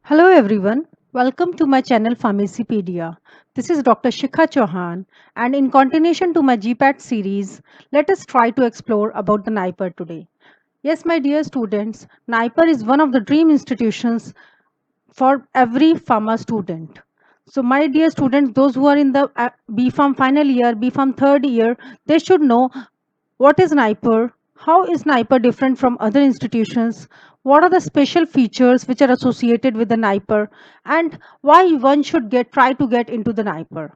Hello everyone, welcome to my channel Pharmacypedia. This is Dr. Shikha Chauhan, and in continuation to my GPAT series, let us try to explore about the NIPER today. Yes, my dear students, NIPER is one of the dream institutions for every pharma student. So my dear students, those who are in the BPharm final year, BPharm third year, they should know what is NIPER, how is NIPER different from other institutions, what are the special features which are associated with the NIPER, and why one should try to get into the NIPER.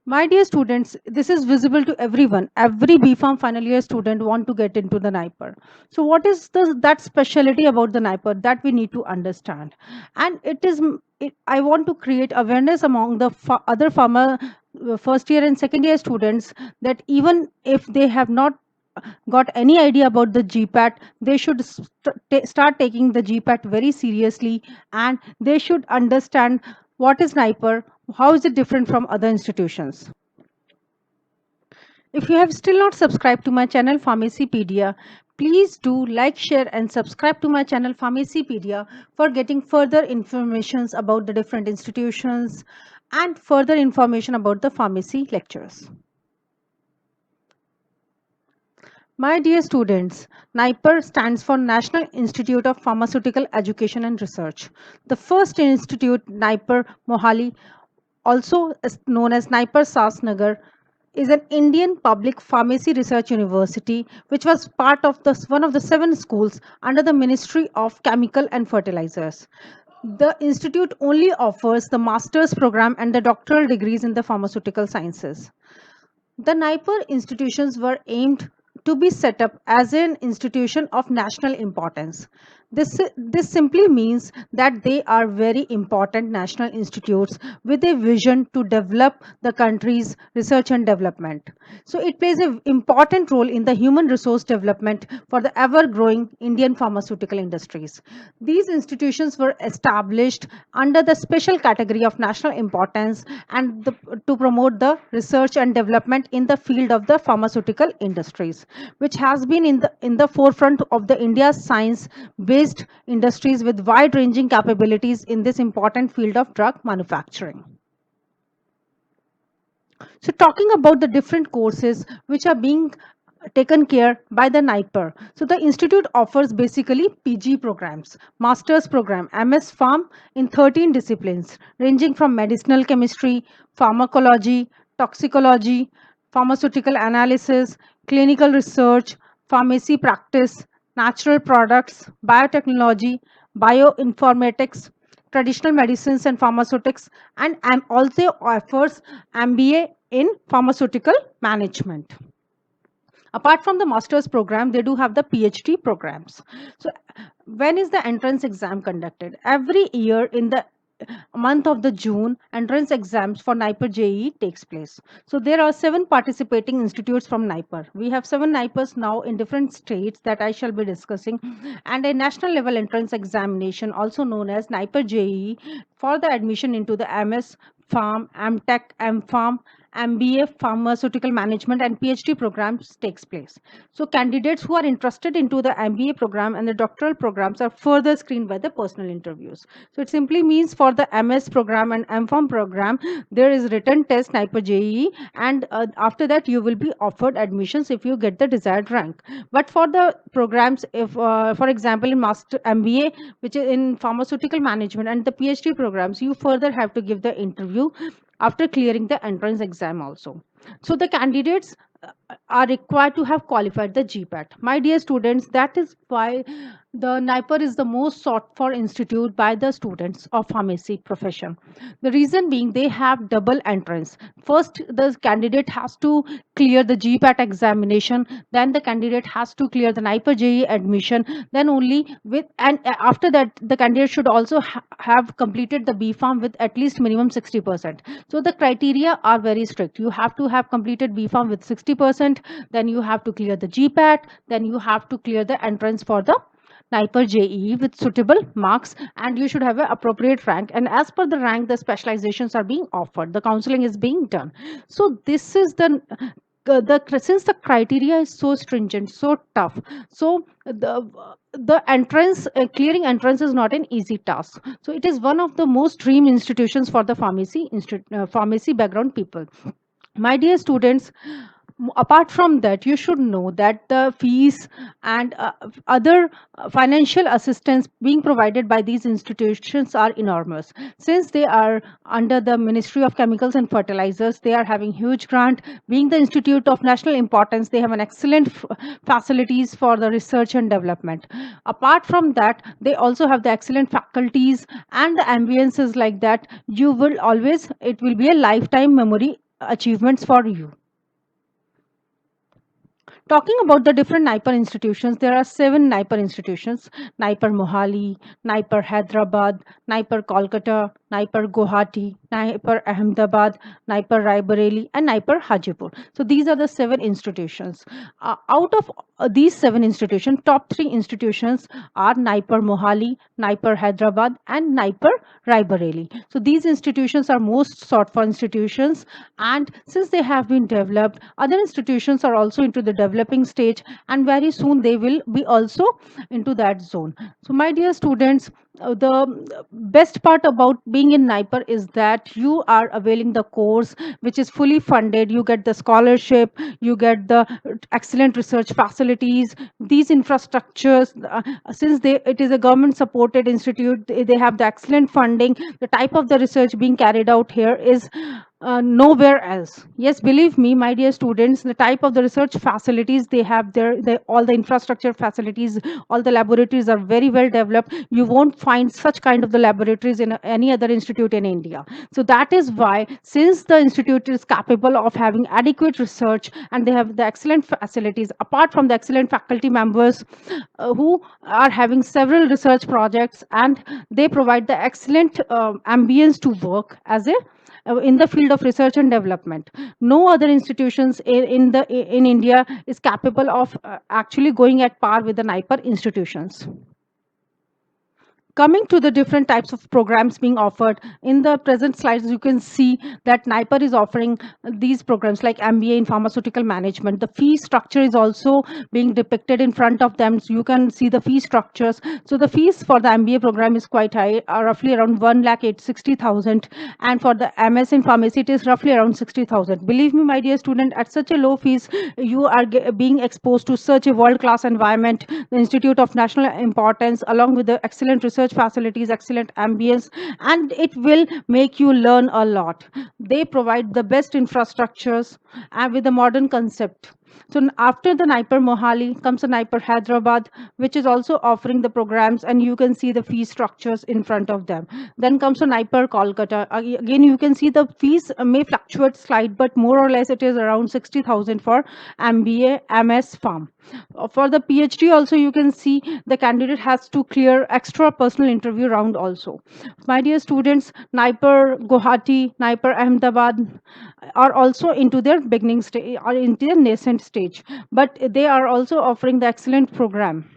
My dear students, this is visible to everyone. Every BPharm final year student want to get into the NIPER. So what is that specialty about the NIPER that we need to understand? And I want to create awareness among the other pharma first year and second year students that even if they have not got any idea about the GPAT, they should start taking the GPAT very seriously, and they should understand what is NIPER, how is it different from other institutions. If you have still not subscribed to my channel Pharmacypedia, please do like, share and subscribe to my channel Pharmacypedia for getting further informations about the different institutions and further information about the pharmacy lectures. My dear students, NIPER stands for National Institute of Pharmaceutical Education and Research. The first institute, NIPER Mohali, also known as NIPER Sasnagar, is an Indian public pharmacy research university which was part of one of the 7 schools under the Ministry of Chemical and Fertilizers. The institute only offers the master's program and the doctoral degrees in the pharmaceutical sciences. The NIPER institutions were aimed to be set up as an institution of national importance. This simply means that they are very important national institutes with a vision to develop the country's research and development. So it plays an important role in the human resource development for the ever-growing Indian pharmaceutical industries. These institutions were established under the special category of national importance and to promote the research and development in the field of the pharmaceutical industries, which has been in the forefront of the India's science based industries with wide ranging capabilities in this important field of drug manufacturing. So talking about the different courses which are being taken care by the NIPER. So the institute offers basically PG programs, master's program, MS Pharm in 13 disciplines ranging from medicinal chemistry, pharmacology, toxicology, pharmaceutical analysis, clinical research, pharmacy practice, natural products, biotechnology, bioinformatics, traditional medicines and pharmaceutics, and also offers MBA in pharmaceutical management. Apart from the master's program, they do have the PhD programs. So when is the entrance exam conducted? Every year in the month of the June, entrance exams for NIPER JEE takes place. So there are 7 participating institutes from NIPER. We have 7 NIPERs now in different states that I shall be discussing, and a national level entrance examination also known as NIPER JEE for the admission into the MS Pharm, MTech, MPharm, MBA pharmaceutical management and PhD programs takes place. So candidates who are interested into the MBA program and the doctoral programs are further screened by the personal interviews. So it simply means for the MS program and MPharm program, there is written test NIPER JEE, and after that you will be offered admissions if you get the desired rank. But for the programs, if for example in master MBA, which is in pharmaceutical management, and the PhD programs, you further have to give the interview after clearing the entrance exam also. So the candidates are required to have qualified the GPAT. My dear students, that is why the NIPER is the most sought for institute by the students of pharmacy profession. The reason being they have double entrance. First, the candidate has to clear the GPAT examination, then the candidate has to clear the NIPER JEE admission, then only with, and after that, the candidate should also have completed the BPharm with at least minimum 60%. So the criteria are very strict. You have to have completed BPharm with 60%, then you have to clear the GPAT, then you have to clear the entrance for the NIPER JEE with suitable marks, and you should have an appropriate rank. And as per the rank, the specializations are being offered. The counseling is being done. So this is the since the criteria is so stringent, so tough, so the entrance clearing entrance is not an easy task. So it is one of the most dream institutions for the pharmacy background people. My dear students, apart from that, you should know that the fees and other financial assistance being provided by these institutions are enormous. Since they are under the Ministry of Chemicals and Fertilizers, they are having huge grant. Being the institute of national importance, they have an excellent facilities for the research and development. Apart from that, they also have the excellent faculties and the ambiences like that. You will always, it will be a lifetime memory achievements for you. Talking about the different NIPER institutions, there are 7 NIPER institutions: NIPER Mohali, NIPER Hyderabad, NIPER Kolkata, NIPER Guwahati, NIPER Ahmedabad, NIPER Raebareli, and NIPER Hajipur. So these are the 7 institutions. Out of these 7 institutions, top 3 institutions are NIPER Mohali, NIPER Hyderabad, and NIPER Raebareli. So these institutions are most sought for institutions, and since they have been developed, other institutions are also into the developing stage, and very soon they will be also into that zone. So my dear students, the best part about being in NIPER is that you are availing the course which is fully funded. You get the scholarship, you get the excellent research facilities, these infrastructures. Since it is a government supported institute, they have the excellent funding. The type of the research being carried out here is nowhere else. Yes, believe me, my dear students, the type of the research facilities they have there, all the infrastructure facilities, all the laboratories are very well developed. You won't find such kind of the laboratories in any other institute in India. So that is why, since the institute is capable of having adequate research and they have the excellent facilities, apart from the excellent faculty members who are having several research projects, and they provide the excellent ambience to work as a in the field of research and development. No other institutions in India is capable of actually going at par with the NIPER institutions. Coming to the different types of programs being offered, in the present slides you can see that NIPER is offering these programs like MBA in pharmaceutical management. The fee structure is also being depicted in front of them, so you can see the fee structures. So the fees for the MBA program is quite high, roughly around 1,60,000, and for the MS in pharmacy it is roughly around 60,000. Believe me, my dear student, at such a low fees you are being exposed to such a world class environment, the institute of national importance, along with the excellent research facilities, excellent ambience, and it will make you learn a lot. They provide the best infrastructures and with a modern concept. So after the NIPER Mohali comes the NIPER Hyderabad, which is also offering the programs, and you can see the fee structures in front of them. Then comes the NIPER Kolkata. Again, you can see the fees may fluctuate slight, but more or less it is around 60,000 for MBA, MS, Pharm. For the PhD also, you can see the candidate has to clear extra personal interview round also. My dear students, NIPER Guwahati, NIPER Ahmedabad are also into their beginning stage, or into their nascent stage, but they are also offering the excellent program.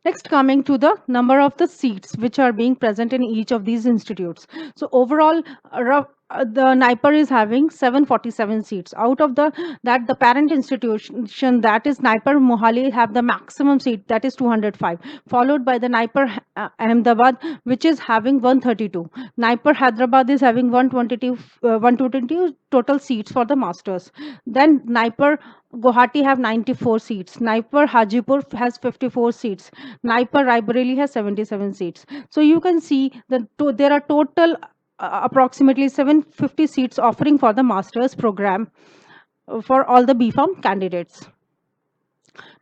Next, coming to the number of the seats which are being present in each of these institutes. So overall, the NIPER is having 747 seats. Out of that, the parent institution, that is NIPER Mohali, have the maximum seat, that is 205, followed by the NIPER Ahmedabad, which is having 132. NIPER Hyderabad is having 122 total seats for the masters. Then NIPER Guwahati have 94 seats. NIPER Hajipur has 54 seats. NIPER Raebareli has 77 seats. So you can see that there are total approximately 750 seats offering for the master's program for all the BPharm candidates.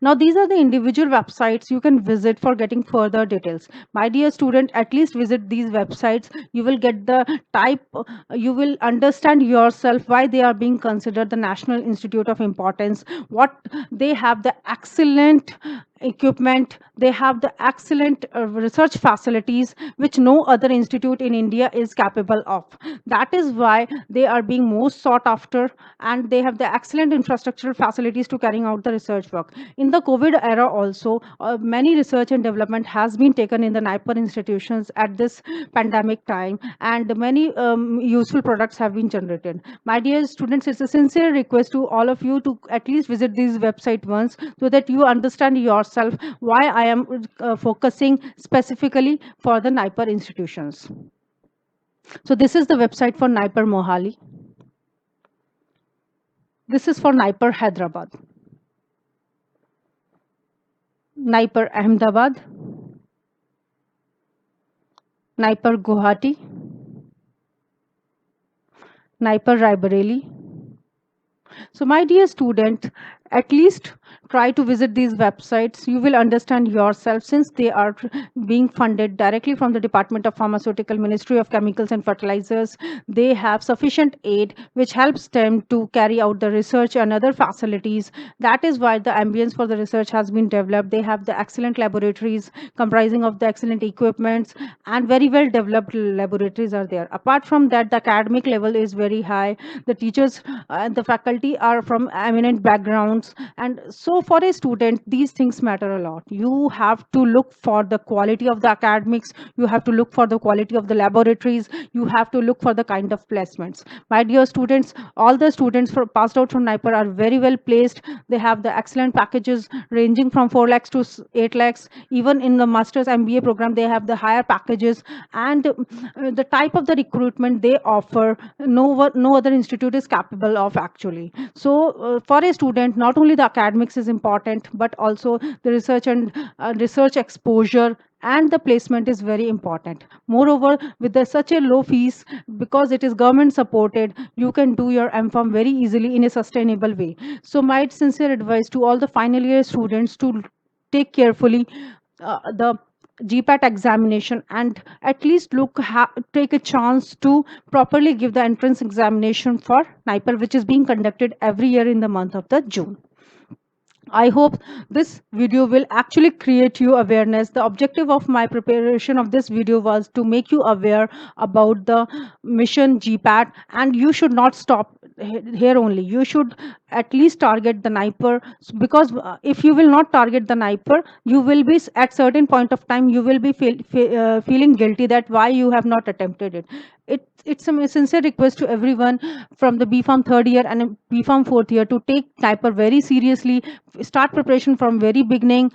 Now, these are the individual websites you can visit for getting further details. My dear student, at least visit these websites. You will get the type, you will understand yourself why they are being considered the National Institute of Importance, what they have the excellent equipment, they have the excellent research facilities which no other institute in India is capable of. That is why they are being most sought after, and they have the excellent infrastructural facilities to carrying out the research work. In the COVID era also, many research and development has been taken in the NIPER institutions at this pandemic time, and many useful products have been generated. My dear students, it's a sincere request to all of you to at least visit this website once, so that you understand yourself why I am focusing specifically for the NIPER institutions. So this is the website for NIPER Mohali. This is for NIPER Hyderabad, NIPER Ahmedabad, NIPER Guwahati, NIPER Raebareli. So my dear student, at least try to visit these websites. You will understand yourself, since they are being funded directly from the Department of Pharmaceutical, Ministry of Chemicals and Fertilizers. They have sufficient aid which helps them to carry out the research and other facilities. That is why the ambience for the research has been developed. They have the excellent laboratories comprising of the excellent equipments, and very well developed laboratories are there. Apart from that, the academic level is very high. The teachers and the faculty are from eminent backgrounds, and so for a student these things matter a lot. You have to look for the quality of the academics, you have to look for the quality of the laboratories, you have to look for the kind of placements. My dear students, all the students for passed out from NIPER are very well placed. They have the excellent packages ranging from 4 lakhs to 8 lakhs. Even in the master's MBA program, they have the higher packages, and the type of the recruitment they offer, no other institute is capable of actually. So for a student, not only the academics is important, but also the research and research exposure and the placement is very important. Moreover, with such a low fees, because it is government supported, you can do your MPharm very easily in a sustainable way. So my sincere advice to all the final year students to take carefully the GPAT examination, and at least take a chance to properly give the entrance examination for NIPER, which is being conducted every year in the month of the June. I hope this video will actually create you awareness. The objective of my preparation of this video was to make you aware about the mission GPAT, and you should not stop here only. You should at least target the NIPER, because if you will not target the NIPER, you will be at certain point of time you will be feeling guilty that why you have not attempted it. It's a sincere request to everyone from the BPharm third year and BPharm fourth year to take NIPER very seriously. Start preparation from very beginning.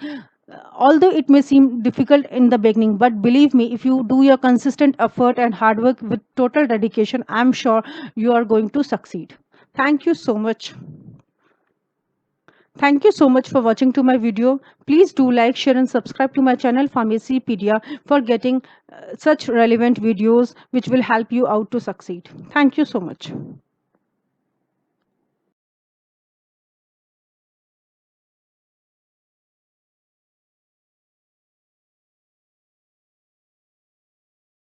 Although it may seem difficult in the beginning, but believe me, if you do your consistent effort and hard work with total dedication, I'm sure you are going to succeed. Thank you so much. Thank you so much for watching to my video. Please do like, share and subscribe to my channel Pharmacypedia for getting such relevant videos which will help you out to succeed. Thank you so much.